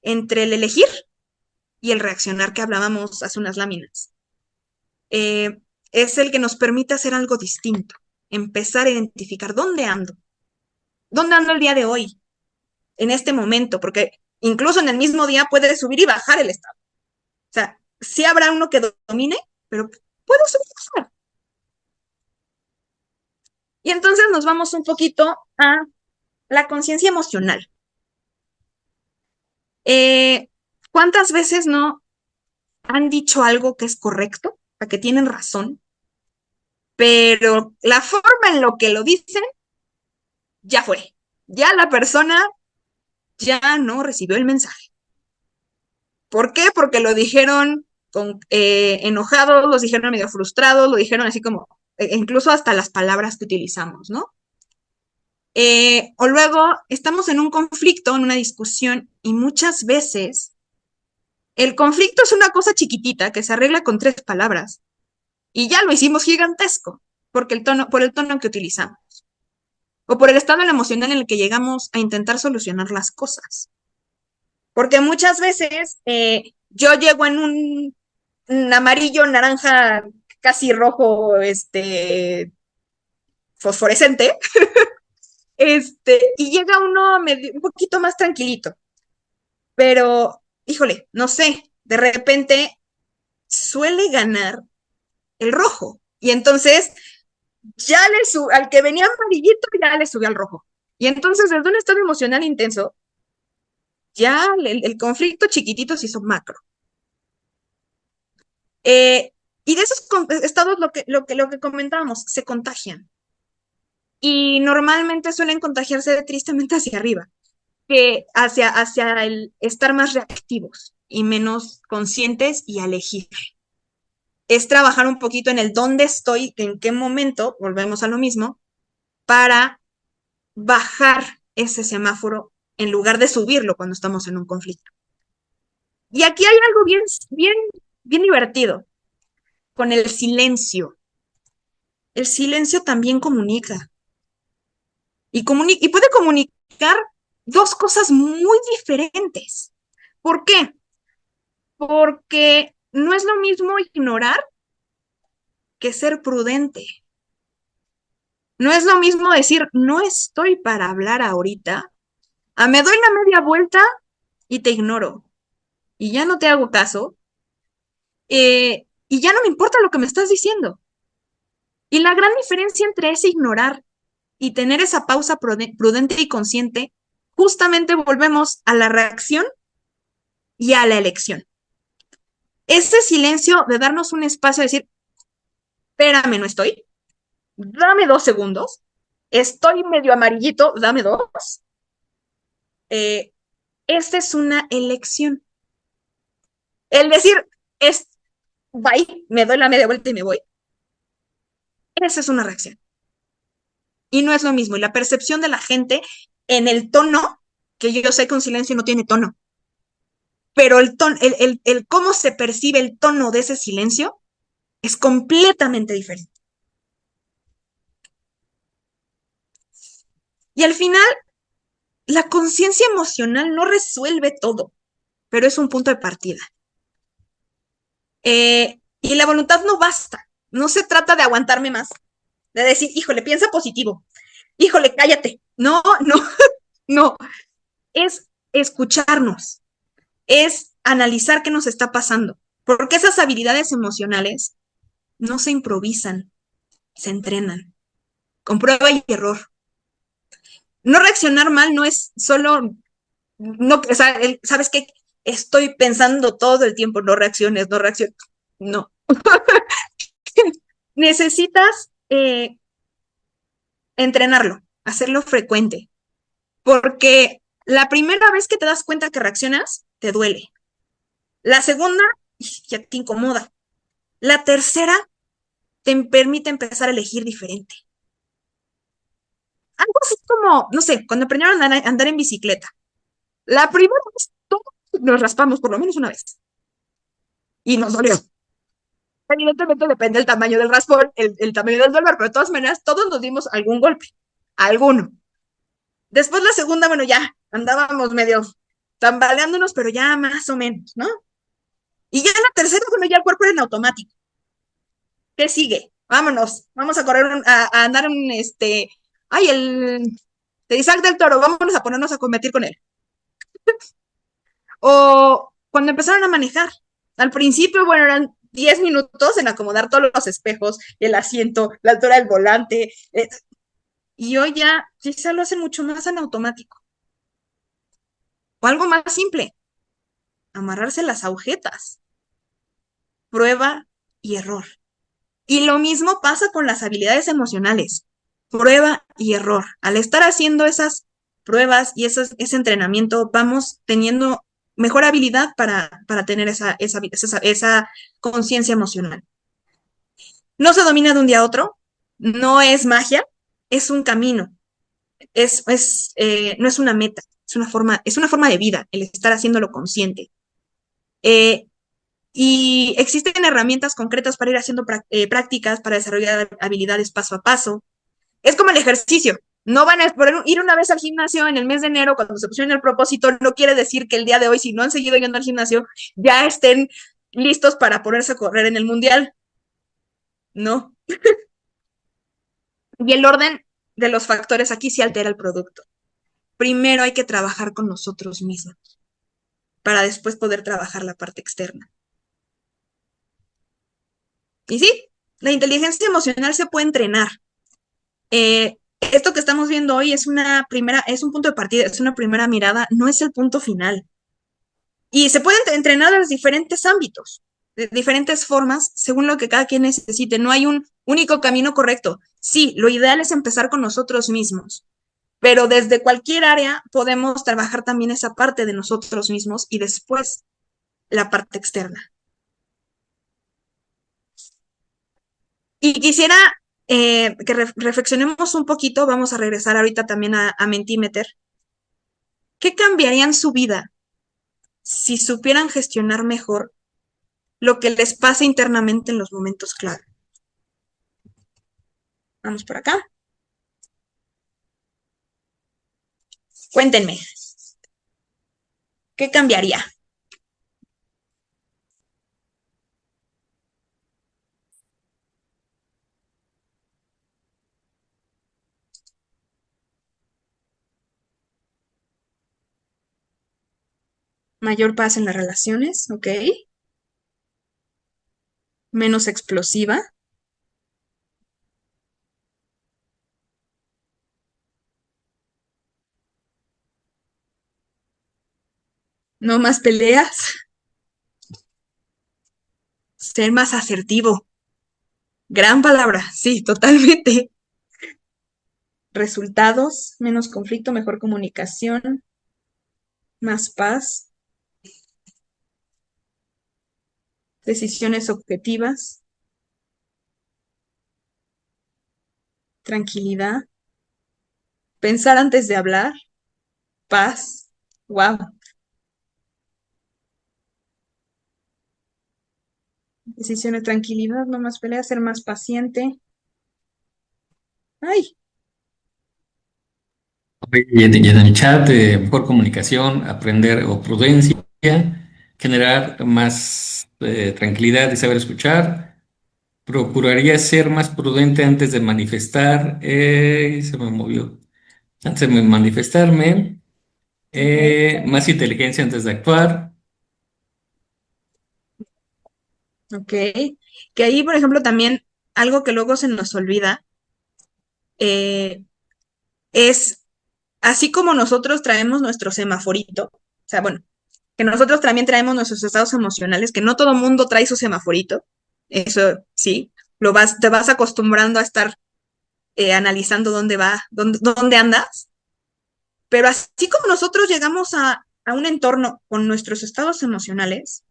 entre el elegir y el reaccionar que hablábamos hace unas láminas. Es el que nos permite hacer algo distinto, empezar a identificar dónde ando el día de hoy, en este momento, porque incluso en el mismo día puede subir y bajar el estado. O sea, sí habrá uno que domine, pero puede subir y bajar. Y entonces nos vamos un poquito a la conciencia emocional. ¿Cuántas veces no han dicho algo que es correcto, a que tienen razón, pero la forma en lo que lo dicen ya fue? Ya la persona ya no recibió el mensaje. ¿Por qué? Porque lo dijeron enojados, los dijeron medio frustrados, lo dijeron así como, incluso hasta las palabras que utilizamos, ¿no? O luego estamos en un conflicto, en una discusión, y muchas veces el conflicto es una cosa chiquitita que se arregla con 3 palabras, y ya lo hicimos gigantesco, por el tono que utilizamos, o por el estado emocional en el que llegamos a intentar solucionar las cosas. Porque muchas veces yo llego en un amarillo, naranja, casi rojo, fosforescente, y llega uno un poquito más tranquilito. Pero, híjole, no sé, de repente suele ganar el rojo. Y entonces ya al que venía amarillito ya le subió al rojo. Y entonces desde un estado emocional intenso, ya el conflicto chiquitito se hizo macro. Y de esos estados lo que comentábamos, se contagian. Y normalmente suelen contagiarse tristemente hacia arriba, que hacia el estar más reactivos y menos conscientes y elegir. Es trabajar un poquito en el dónde estoy, en qué momento, volvemos a lo mismo, para bajar ese semáforo en lugar de subirlo cuando estamos en un conflicto. Y aquí hay algo bien divertido con el silencio. El silencio también comunica. Y puede comunicar 2 cosas muy diferentes. ¿Por qué? Porque no es lo mismo ignorar que ser prudente. No es lo mismo decir, no estoy para hablar ahorita, me doy la media vuelta y te ignoro. Y ya no te hago caso. Y ya no me importa lo que me estás diciendo. Y la gran diferencia entre ese ignorar y tener esa pausa prudente y consciente, justamente volvemos a la reacción y a la elección. Ese silencio de darnos un espacio de decir, espérame, no estoy, dame 2 segundos, estoy medio amarillito, dame 2. Esta es una elección. El decir, bye, me doy la media vuelta y me voy. Esa es una reacción. Y no es lo mismo. Y la percepción de la gente en el tono, que yo sé que un silencio no tiene tono, pero el cómo se percibe el tono de ese silencio es completamente diferente. Y al final, la conciencia emocional no resuelve todo, pero es un punto de partida. Y la voluntad no basta. No se trata de aguantarme más, de decir, híjole, piensa positivo, híjole, cállate. No, no, no. Es escucharnos, es analizar qué nos está pasando, porque esas habilidades emocionales no se improvisan, se entrenan, con prueba y error. No reaccionar mal no es solo, no, o sea, ¿sabes qué? Estoy pensando todo el tiempo, no reacciones, no. Necesitas entrenarlo, hacerlo frecuente, porque la primera vez que te das cuenta que reaccionas, te duele. La segunda, ya te incomoda. La tercera, te permite empezar a elegir diferente. Algo así como, no sé, cuando aprendieron a andar en bicicleta. La primera vez todos nos raspamos por lo menos una vez. Y nos dolió. Evidentemente depende del tamaño del raspón, el tamaño del dolor, pero de todas maneras todos nos dimos algún golpe, alguno. Después la segunda, bueno, ya andábamos medio tambaleándonos, pero ya más o menos, ¿no? Y ya en la tercera, bueno, ya el cuerpo era en automático. ¿Qué sigue? Vámonos, vamos a correr, a andar un, ay, el de Isaac del Toro, vámonos a ponernos a competir con él. O cuando empezaron a manejar, al principio, bueno, eran 10 minutos en acomodar todos los espejos, el asiento, la altura del volante, y hoy ya quizá lo hacen mucho más en automático. O algo más simple, amarrarse las agujetas, prueba y error. Y lo mismo pasa con las habilidades emocionales, prueba y error. Al estar haciendo esas pruebas y ese entrenamiento, vamos teniendo mejor habilidad para tener esa conciencia emocional. No se domina de un día a otro, no es magia, es un camino, no es una meta, es una forma de vida el estar haciéndolo consciente. Eh, y existen herramientas concretas para ir haciendo prácticas, para desarrollar habilidades paso a paso. Es como el ejercicio. No van a ir una vez al gimnasio en el mes de enero cuando se pusieron el propósito, no quiere decir que el día de hoy, si no han seguido yendo al gimnasio, ya estén listos para ponerse a correr en el mundial. No. Y el orden de los factores aquí sí altera el producto. Primero hay que trabajar con nosotros mismos para después poder trabajar la parte externa. Y sí, la inteligencia emocional se puede entrenar. Esto que estamos viendo hoy es es un punto de partida, es una primera mirada, no es el punto final. Y se pueden entrenar en los diferentes ámbitos, de diferentes formas, según lo que cada quien necesite. No hay un único camino correcto. Sí, lo ideal es empezar con nosotros mismos, pero desde cualquier área podemos trabajar también esa parte de nosotros mismos y después la parte externa. Y quisiera que reflexionemos un poquito, vamos a regresar ahorita también a Mentimeter. ¿Qué cambiaría en su vida si supieran gestionar mejor lo que les pasa internamente en los momentos clave? Vamos por acá. Cuéntenme, ¿qué cambiaría? Mayor paz en las relaciones, ¿ok? Menos explosiva, no más peleas, ser más asertivo. Gran palabra, sí, totalmente. Resultados, menos conflicto, mejor comunicación, más paz, decisiones objetivas, tranquilidad, pensar antes de hablar, paz. Wow. Decisiones, tranquilidad, no más peleas, ser más paciente. Ay, Y en el chat, mejor comunicación, aprender o prudencia, generar más tranquilidad y saber escuchar. Procuraría ser más prudente antes de manifestar. Se me movió. Antes de manifestarme. Más inteligencia antes de actuar. ok. Que ahí, por ejemplo, también algo que luego se nos olvida eh, es, así como nosotros traemos nuestro semaforito, o sea, bueno, que nosotros también traemos nuestros estados emocionales, que no todo mundo trae su semaforito, eso sí, te vas acostumbrando a estar analizando dónde andas, pero así como nosotros llegamos a un entorno con nuestros estados emocionales,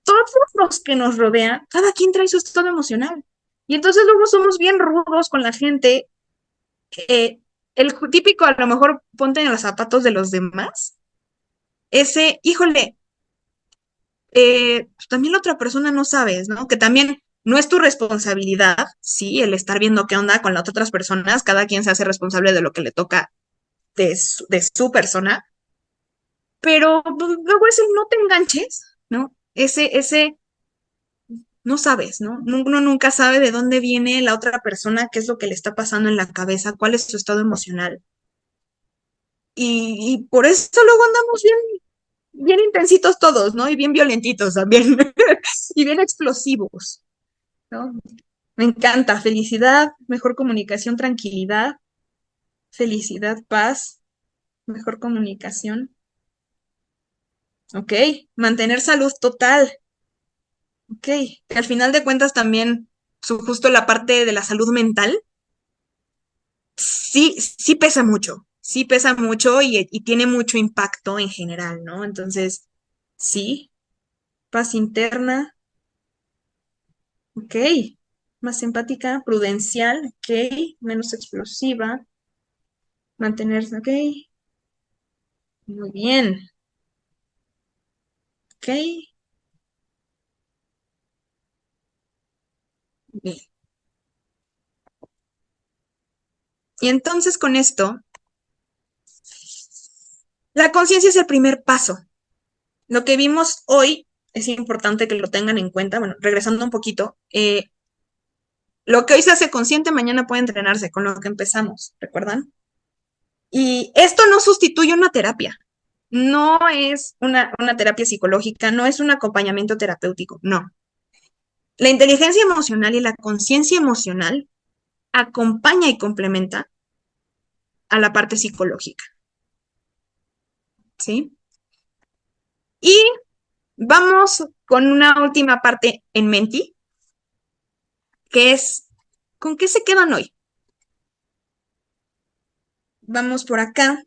todos los que nos rodean, cada quien trae su estado emocional. Y entonces luego somos bien rudos con la gente. El típico, a lo mejor ponte en los zapatos de los demás. Híjole, también la otra persona no sabes, ¿no? Que también no es tu responsabilidad, sí, el estar viendo qué onda con las otras personas, cada quien se hace responsable de lo que le toca de su persona, pero pues, luego es el no te enganches, ¿no? No sabes, ¿no? Uno nunca sabe de dónde viene la otra persona, qué es lo que le está pasando en la cabeza, cuál es su estado emocional. Y por eso luego andamos bien intensitos todos, ¿no? Y bien violentitos también, y bien explosivos, ¿no? Me encanta. Felicidad, mejor comunicación, tranquilidad, felicidad, paz, mejor comunicación. Ok, mantener salud total. Ok, que al final de cuentas también, justo la parte de la salud mental, sí pesa mucho y tiene mucho impacto en general, ¿no? Entonces, sí, paz interna, ok, más empática, prudencial, ok, menos explosiva, mantenerse, ok, muy bien, ok, bien. Y entonces con esto, la conciencia es el primer paso. Lo que vimos hoy es importante que lo tengan en cuenta. Bueno, regresando un poquito, lo que hoy se hace consciente, mañana puede entrenarse con lo que empezamos, ¿recuerdan? Y esto no sustituye una terapia, no es una terapia psicológica, no es un acompañamiento terapéutico, no. La inteligencia emocional y la conciencia emocional acompaña y complementa a la parte psicológica, ¿sí? Y vamos con una última parte en Menti, que es, ¿con qué se quedan hoy? Vamos por acá.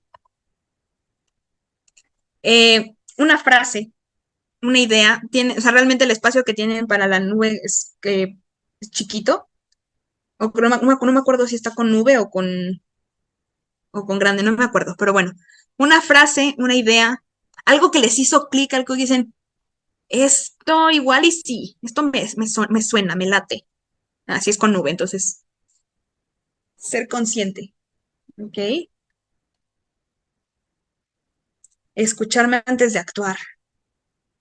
Una frase, una idea, tiene, o sea, realmente el espacio que tienen para la nube es chiquito, o no me acuerdo si está con nube o con grande, no me acuerdo, pero bueno, una frase, una idea, algo que les hizo clic, algo que dicen, esto igual y sí, esto me suena, me late. Así es con nube, entonces, ser consciente, ¿ok? Escucharme antes de actuar,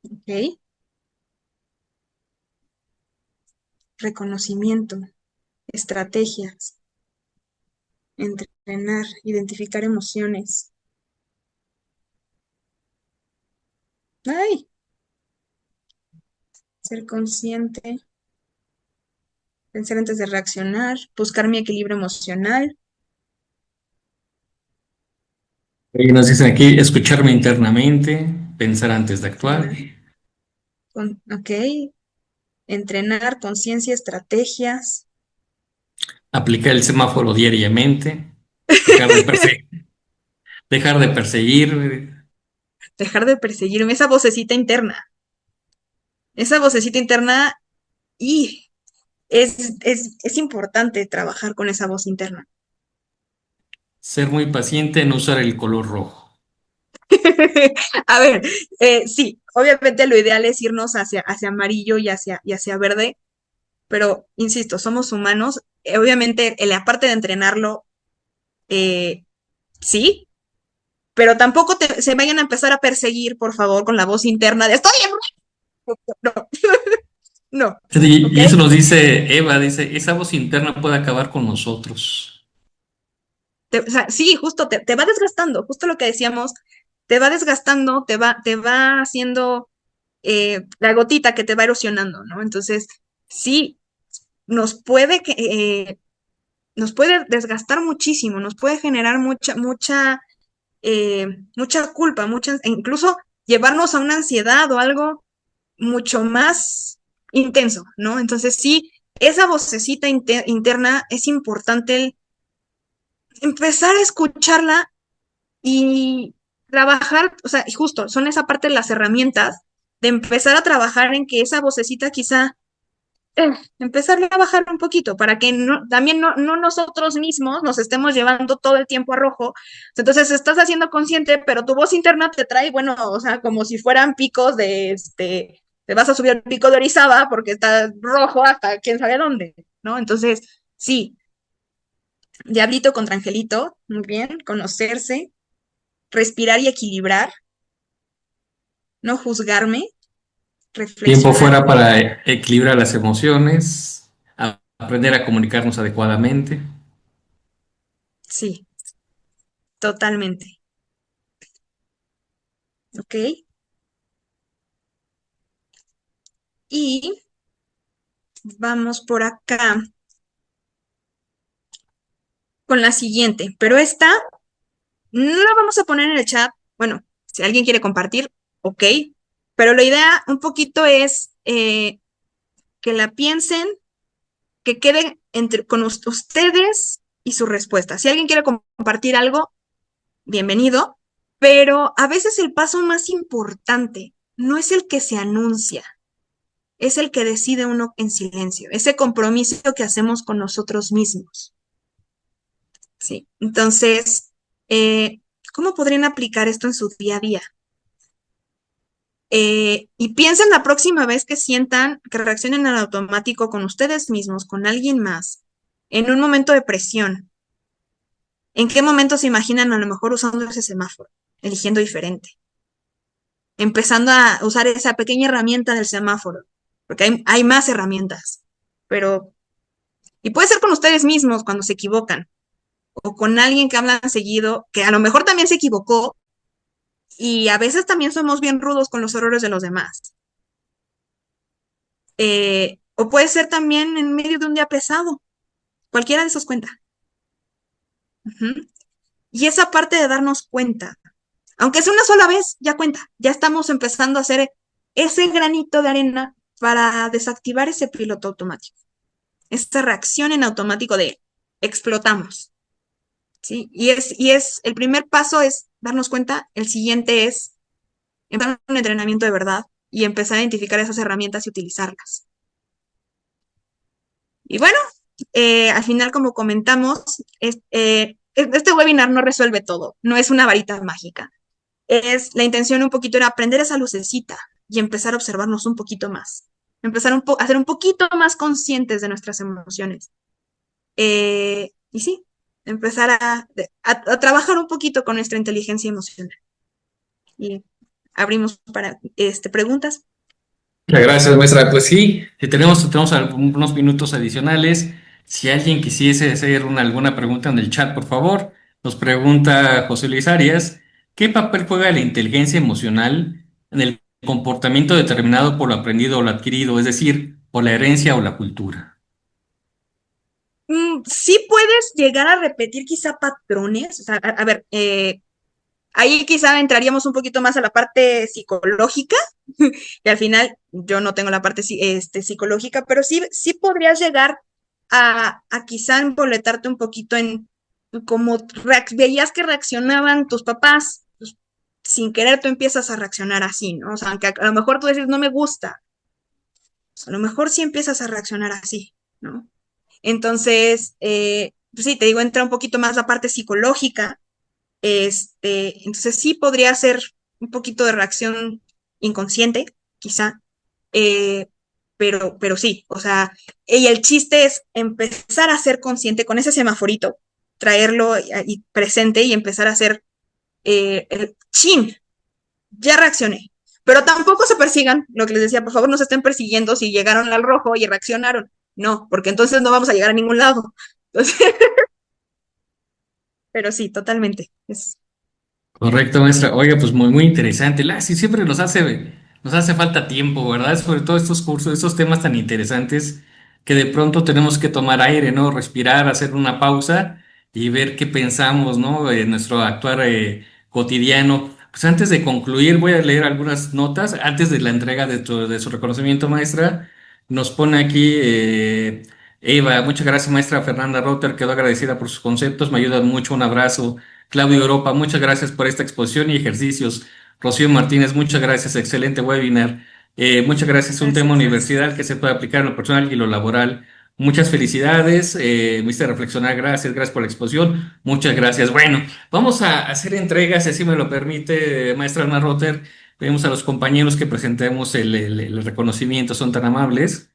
¿ok? Reconocimiento, estrategias, entrenar, identificar emociones. Ay, ser consciente, pensar antes de reaccionar, buscar mi equilibrio emocional. Y nos dicen aquí, escucharme internamente, pensar antes de actuar, Ok, entrenar, conciencia, estrategias, aplicar el semáforo diariamente, dejar de perseguir, dejar de perseguir. dejar de perseguirme, esa vocecita interna, y es importante trabajar con esa voz interna. Ser muy paciente en usar el color rojo. A ver, sí, obviamente lo ideal es irnos hacia amarillo y hacia verde, pero insisto, somos humanos. Obviamente, la parte de entrenarlo, eh, sí, pero tampoco se vayan a empezar a perseguir, por favor, con la voz interna de estoy en... No, no, ¿ok? Y eso nos dice Eva, dice, esa voz interna puede acabar con nosotros. O sea, sí, justo te va desgastando, justo lo que decíamos, te va desgastando, te va haciendo la gotita que te va erosionando, ¿no? Entonces, sí, nos puede, nos puede desgastar muchísimo, nos puede generar mucha culpa, e incluso llevarnos a una ansiedad o algo mucho más intenso, ¿no? Entonces, sí, esa vocecita interna es importante empezar a escucharla y trabajar, o sea, y justo son esa parte de las herramientas de empezar a trabajar en que esa vocecita quizá empezarle a bajar un poquito para que también no nosotros mismos nos estemos llevando todo el tiempo a rojo. Entonces estás haciendo consciente, pero tu voz interna te trae, bueno, o sea, como si fueran picos de te vas a subir al pico de Orizaba porque está rojo hasta quién sabe dónde, ¿no? Entonces, sí, diablito contra angelito, muy bien, conocerse, respirar y equilibrar, no juzgarme, Tiempo reflexionar, fuera para equilibrar las emociones, aprender a comunicarnos adecuadamente. sí, totalmente, ¿ok? Y vamos por acá con la siguiente, pero esta no la vamos a poner en el chat. Bueno, si alguien quiere compartir, ok, pero la idea un poquito es que la piensen, que quede con ustedes y su respuesta. Si alguien quiere compartir algo, bienvenido, pero a veces el paso más importante no es el que se anuncia, es el que decide uno en silencio, ese compromiso que hacemos con nosotros mismos. Sí, entonces, ¿cómo podrían aplicar esto en su día a día? Y piensen la próxima vez que sientan que reaccionen al automático con ustedes mismos, con alguien más, en un momento de presión. ¿En qué momento se imaginan a lo mejor usando ese semáforo, eligiendo diferente? Empezando a usar esa pequeña herramienta del semáforo, porque hay más herramientas, pero, y puede ser con ustedes mismos cuando se equivocan, o con alguien que hablan seguido, que a lo mejor también se equivocó, y a veces también somos bien rudos con los errores de los demás. O puede ser también en medio de un día pesado, cualquiera de esos cuenta. Ujú. Y esa parte de darnos cuenta, aunque sea una sola vez, ya cuenta, ya estamos empezando a hacer ese granito de arena para desactivar ese piloto automático, esta reacción en automático de explotamos, ¿sí? El primer paso es darnos cuenta, el siguiente es empezar un entrenamiento de verdad y empezar a identificar esas herramientas y utilizarlas. Y bueno, al final, como comentamos, este webinar no resuelve todo, no es una varita mágica. La intención un poquito era aprender esa lucecita y empezar a observarnos un poquito más, empezar a ser un poquito más conscientes de nuestras emociones. Y sí, empezar a trabajar un poquito con nuestra inteligencia emocional. Y abrimos para preguntas. Muchas gracias, maestra. Pues sí, si tenemos algunos minutos adicionales. Si alguien quisiese hacer alguna pregunta en el chat, por favor, nos pregunta José Luis Arias, ¿qué papel juega la inteligencia emocional en el comportamiento determinado por lo aprendido o lo adquirido, es decir, por la herencia o la cultura? Sí puedes llegar a repetir quizá patrones, o sea, a ver, ahí quizá entraríamos un poquito más a la parte psicológica, y al final yo no tengo la parte psicológica, pero sí podrías llegar a quizá emboletarte un poquito en cómo veías que reaccionaban tus papás, pues, sin querer tú empiezas a reaccionar así, ¿no? O sea, aunque a lo mejor tú dices, no me gusta, pues, a lo mejor sí empiezas a reaccionar así, ¿no? Entonces, pues sí, te digo, entra un poquito más la parte psicológica, entonces sí podría ser un poquito de reacción inconsciente, quizá, eh, pero sí, o sea, y el chiste es empezar a ser consciente con ese semaforito, traerlo y presente y empezar a hacer el chin, ya reaccioné. Pero tampoco se persigan, lo que les decía, por favor no se estén persiguiendo si llegaron al rojo y reaccionaron. No, porque entonces no vamos a llegar a ningún lado. Entonces, pero sí, totalmente. Correcto, maestra. Oiga, pues muy interesante. Sí, siempre nos hace falta tiempo, ¿verdad? Sobre todo estos cursos, estos temas tan interesantes que de pronto tenemos que tomar aire, ¿no? Respirar, hacer una pausa y ver qué pensamos, ¿no? En nuestro actuar cotidiano. Pues antes de concluir, voy a leer algunas notas. Antes de la entrega de su reconocimiento, maestra, nos pone aquí Eva, muchas gracias, maestra Fernanda Rotter, quedó agradecida por sus conceptos, me ayudan mucho, un abrazo. Claudio Europa, muchas gracias por esta exposición y ejercicios. Rocío Martínez, muchas gracias, excelente webinar. Muchas gracias, un tema Gracias. universidad que se puede aplicar en lo personal y lo laboral. Muchas felicidades, me hiciste reflexionar, gracias por la exposición, muchas gracias. Bueno, vamos a hacer entregas, si así me lo permite, maestra Ana Rotter. Pedimos a los compañeros que presentemos el reconocimiento, son tan amables,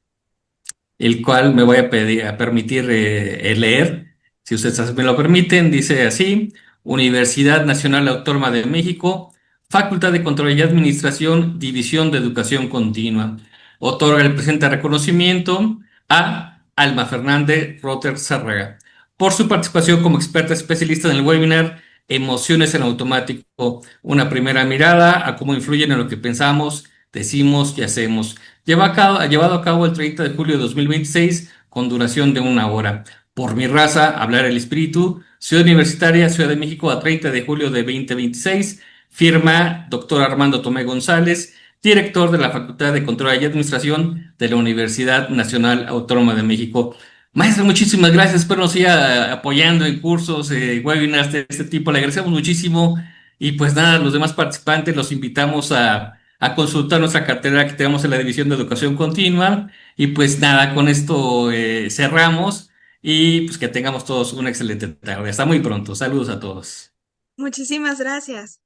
el cual me voy a pedir, a permitir leer, si ustedes me lo permiten. Dice así: Universidad Nacional Autónoma de México, Facultad de Control y Administración, División de Educación Continua. Otorga el presente reconocimiento a Alma Fernández Rotter Zárraga por su participación como experta especialista en el webinar Emociones en Automático, una primera mirada a cómo influyen en lo que pensamos, decimos y hacemos. Llevado a cabo el 30 de julio de 2026 con duración de 1 hora. Por mi raza, hablar el espíritu. Ciudad Universitaria, Ciudad de México, a 30 de julio de 2026. Firma doctor Armando Tomé González, director de la Facultad de Control y Administración de la Universidad Nacional Autónoma de México. Maestra, muchísimas gracias. Espero nos siga apoyando en cursos, webinars de este tipo. Le agradecemos muchísimo. Y pues nada, los demás participantes los invitamos a consultar nuestra cartera que tenemos en la División de Educación Continua. Y pues nada, con esto cerramos y pues que tengamos todos una excelente tarde. Hasta muy pronto. Saludos a todos. Muchísimas gracias.